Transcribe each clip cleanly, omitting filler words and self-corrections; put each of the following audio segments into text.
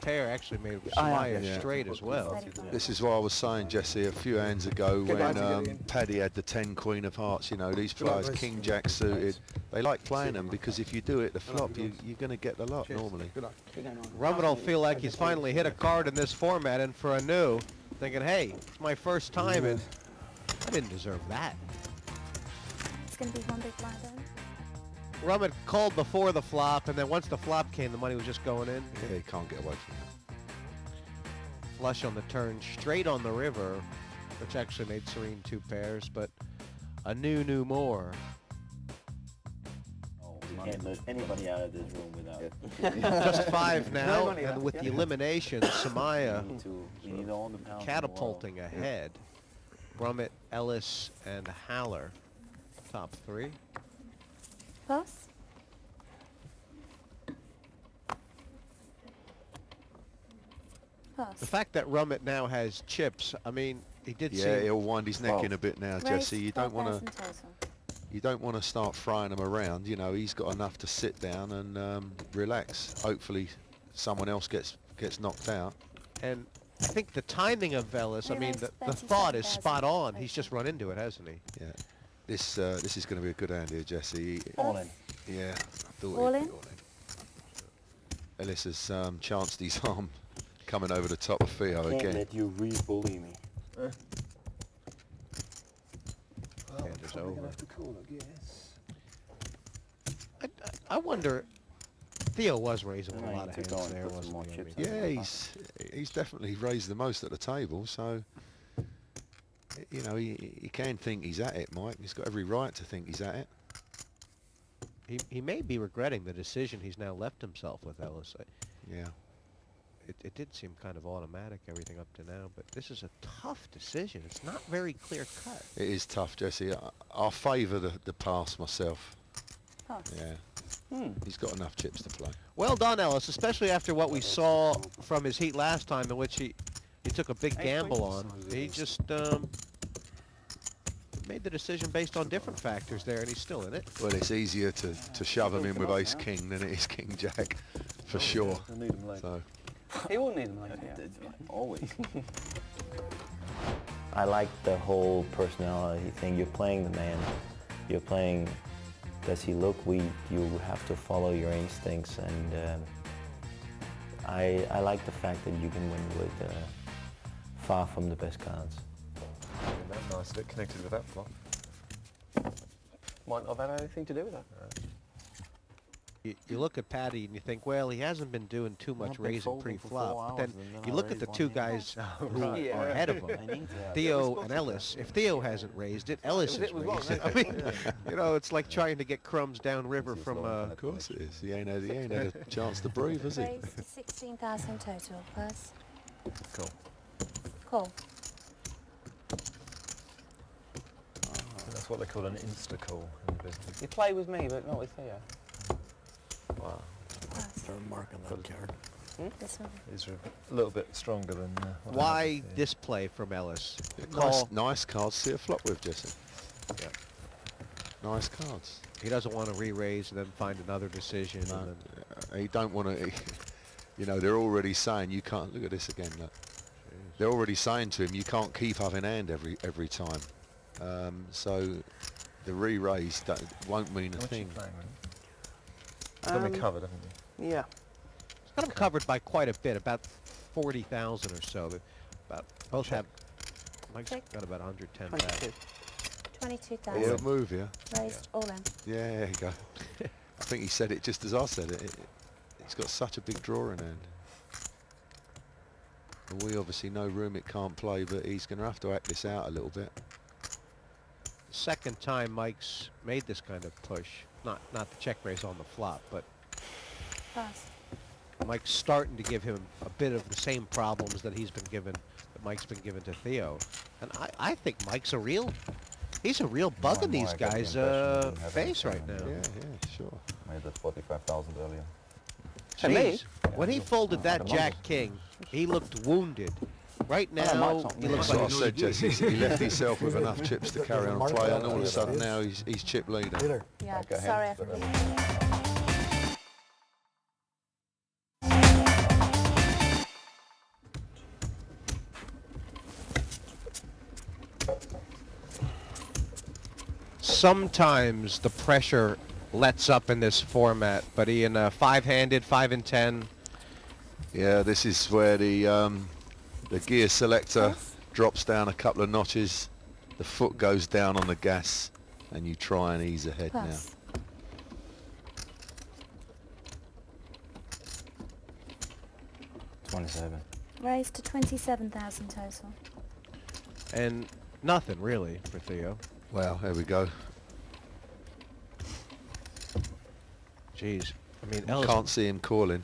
pair actually made Samaya straight as well. This is what I was saying, Jesse, a few hands ago when Paddy had the 10 Queen of Hearts. You know, these players, King Jack suited, they like playing them because if you do it the flop, you're going to get the lot normally. Rummet will feel like he's finally hit a card in this format, and for Anu, thinking, hey, it's my first time, and I didn't deserve that. It's going to be one big blind then. Rummet called before the flop, and then once the flop came, the money was just going in. Yeah, he can't get away from that. Flush on the turn, straight on the river, which actually made Serene 2 pairs, but Anu knew more. Oh, you can't let anybody out of this room without. Just 5 now, and with the elimination, Samaya catapulting ahead. Rummet, Ellis, and Haller, top 3. Pass. Pass. The fact that Rummet now has chips, I mean, he did Yeah, he'll wind his neck in a bit now, Raise Jesse. You don't want 12,000 total. You don't want to start frying him around. You know, he's got enough to sit down and relax. Hopefully, someone else gets knocked out. And I think the timing of Ellis, I mean, the thought is spot on. He's just run into it, hasn't he? Yeah. This is going to be a good hand here, Jesse. All in. Yeah, I thought All he'd in? be all in. Ellis has chanced his arm coming over the top of Theo Can't again. let you re-bully me. And it's over. I wonder, Theo was raising a lot of hands there, wasn't he? I mean, Yeah, he's definitely raised the most at the table, so you know he can think he's at it, Mike. He's got every right to think he's at it. he may be regretting the decision he's now left himself with Ellis. Yeah. It did seem kind of automatic, everything up to now, but this is a tough decision. It's not very clear cut. It is tough, Jesse. I'll favour the pass myself. Pass. Yeah. He's got enough chips to play. Well done, Ellis, especially after what we saw from his heat last time, in which he took a big gamble on. He just made the decision based on different factors there, and he's still in it. Well, it's easier to shove him in with Ace King than it is King Jack, for sure. So. He will need them later, yeah. Always. I like the whole personality thing. You're playing the man. You're playing, does he look weak? You have to follow your instincts, and I like the fact that you can win with far from the best cards. That's nice, a bit connected with that flop. Might not have had anything to do with that. You look at Paddy and you think, well, he hasn't been doing too much raising pre-flop. But then you look at the two guys who are ahead of him, Theo and Ellis. If Theo hasn't raised it, Ellis has raised it. I mean, you know, it's like trying to get crumbs downriver from... Of course it is. He ain't had a chance to breathe, has he? Raise 16,000 total. Pass. Cool. Call. That's what they call an insta-call in the business. You play with me, but not with Theo. Wow. Pass. Throw a mark on that card. This one. These are a little bit stronger than... what I Why have here. this play from Ellis? Nice cards to see a flop with, Jesse. Yeah. Nice cards. He doesn't want to re-raise and then find another decision. No, And then he don't want to... You know, they're already saying you can't... Look at this again, look. They're already saying to him, you can't keep up in hand every time. So the re-raise won't mean a thing. You've got me covered, haven't you? Yeah. It's got him covered by quite a bit, about 40,000 or so. About both have. Mike's got about 110 back. 22,000. It'll move, yeah. Raised all in. Yeah, there you go. I think he said it just as I said it. He's got such a big draw in hand. And we obviously know Rummet can't play, but he's going to have to act this out a little bit. Second time Mike's made this kind of push. Not the check raise on the flop, but Pass. Mike's starting to give him a bit of the same problems that Mike's been given to Theo. And I think Mike's he's a real bug in these guys' face right now. Yeah, sure. Made the 45,000 earlier. Jeez. When he folded that Jack King, he looked wounded. Right now, he looks That's like what I said, Jesse. He left himself with enough chips to carry on play, and all of a sudden now he's chip leader. Yeah, sorry, I forgot. sometimes the pressure lets up in this format, but he in a 5-handed, 5 and 10. Yeah, this is where the gear selector drops down a couple of notches. The foot goes down on the gas, and you try and ease ahead now. 27. Raised to 27,000 total. And nothing really for Theo. Well, there we go. Jeez, I mean, You can't see him calling.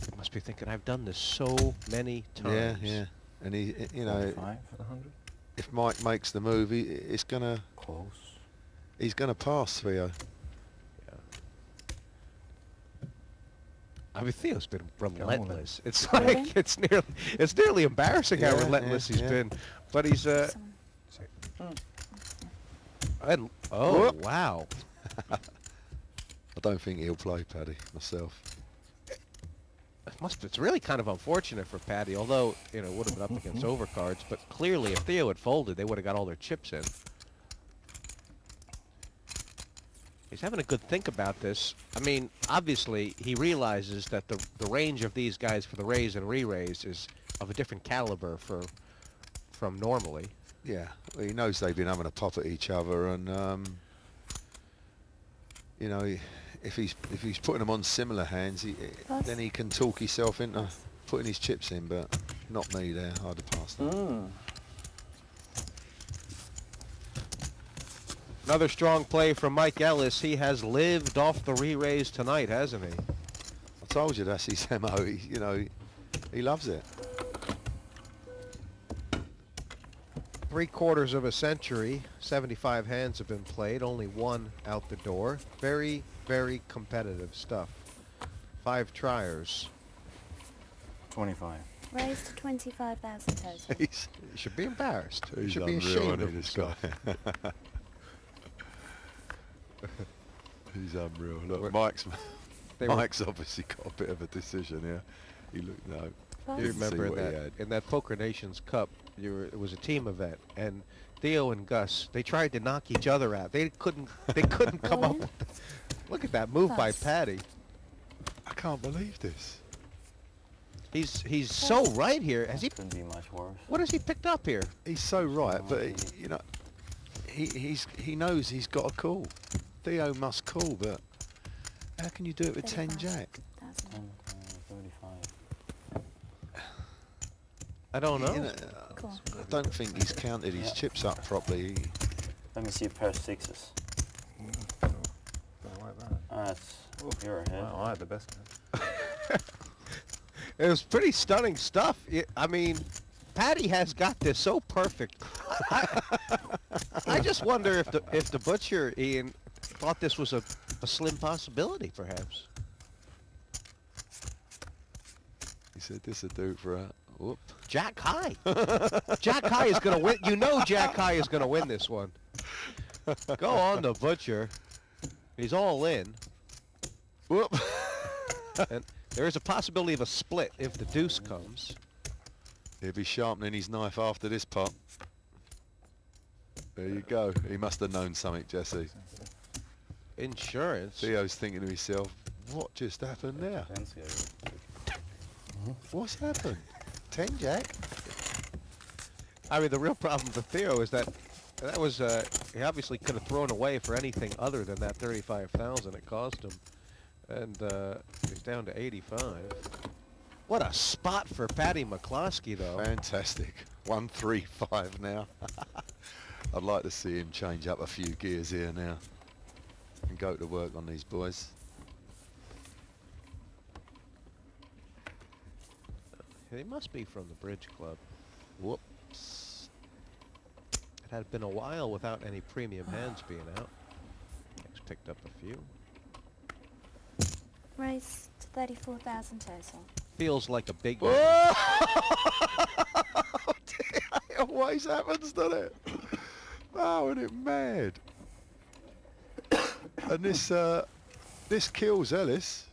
He must be thinking, I've done this so many times. Yeah, yeah. And he, you know, 5 for the 100. if Mike makes the move, it's gonna. Close. He's gonna pass Theo. I mean, Theo's been relentless. It's like it's nearly embarrassing how relentless he's been. But he's and oh wow. I don't think he'll play, Paddy, myself. It's really kind of unfortunate for Paddy, although, you know, it would have been up against overcards, but clearly if Theo had folded, they would have got all their chips in. He's having a good think about this. I mean, obviously, he realizes that the range of these guys for the raise and re-raise is of a different caliber from normally. Yeah, well, he knows they've been having a pop at each other, and you know, if he's putting them on similar hands, then he can talk himself into putting his chips in. But not me there. I'd have passed that. Another strong play from Mike Ellis. He has lived off the re-raise tonight, hasn't he? I told you that's his MO. You know, he loves it. 3/4 of a century, 75 hands have been played, only one out the door. Very, very competitive stuff. 5 triers. 25. Raised to 25,000 total. He should be embarrassed. He should be unreal, ashamed of this himself. guy. He's unreal. Look, Mike's obviously got a bit of a decision here. He looked You remember that in that Poker Nations Cup, it was a team event, and Theo and Gus, they tried to knock each other out. They couldn't come up with look at that move by Paddy. I can't believe this. He's so right here. Has he? Couldn't be much worse. What has he picked up here? He's so right, but you know, he knows he's got a call. Theo must call, but how can you do it with 10 jack? 35. I don't know. You know, I don't think he's counted his chips up properly. Let me see a pair of 6s. Don't like that. That's you're ahead. Wow, I had the best hand. It was pretty stunning stuff. I mean, Paddy has got this so perfect. I just wonder if the butcher, Ian, thought this was a slim possibility, perhaps. He said this would do it for a whoop. Jack high. Jack high is going to win. You know Jack high is going to win this one. Go on the butcher. He's all in. Whoop. And there is a possibility of a split if the deuce comes. He'll be sharpening his knife after this pot. There you go. He must have known something, Jesse. Insurance. Theo's thinking to himself, what just happened there? What's happened? 10 jack? I mean, the real problem for Theo is that was he obviously could have thrown away for anything other than that 35,000 it cost him, and he's down to 85. What a spot for Paddy McCloskey, though. Fantastic. 135 now. I'd like to see him change up a few gears here now and go to work on these boys. He must be from the Bridge Club. Whoops. It had been a while without any premium hands being out. He's picked up a few. Raised to 34,000 total. Feels like a big Whoa! It always happens, doesn't it? Oh, isn't it mad? And this kills Ellis.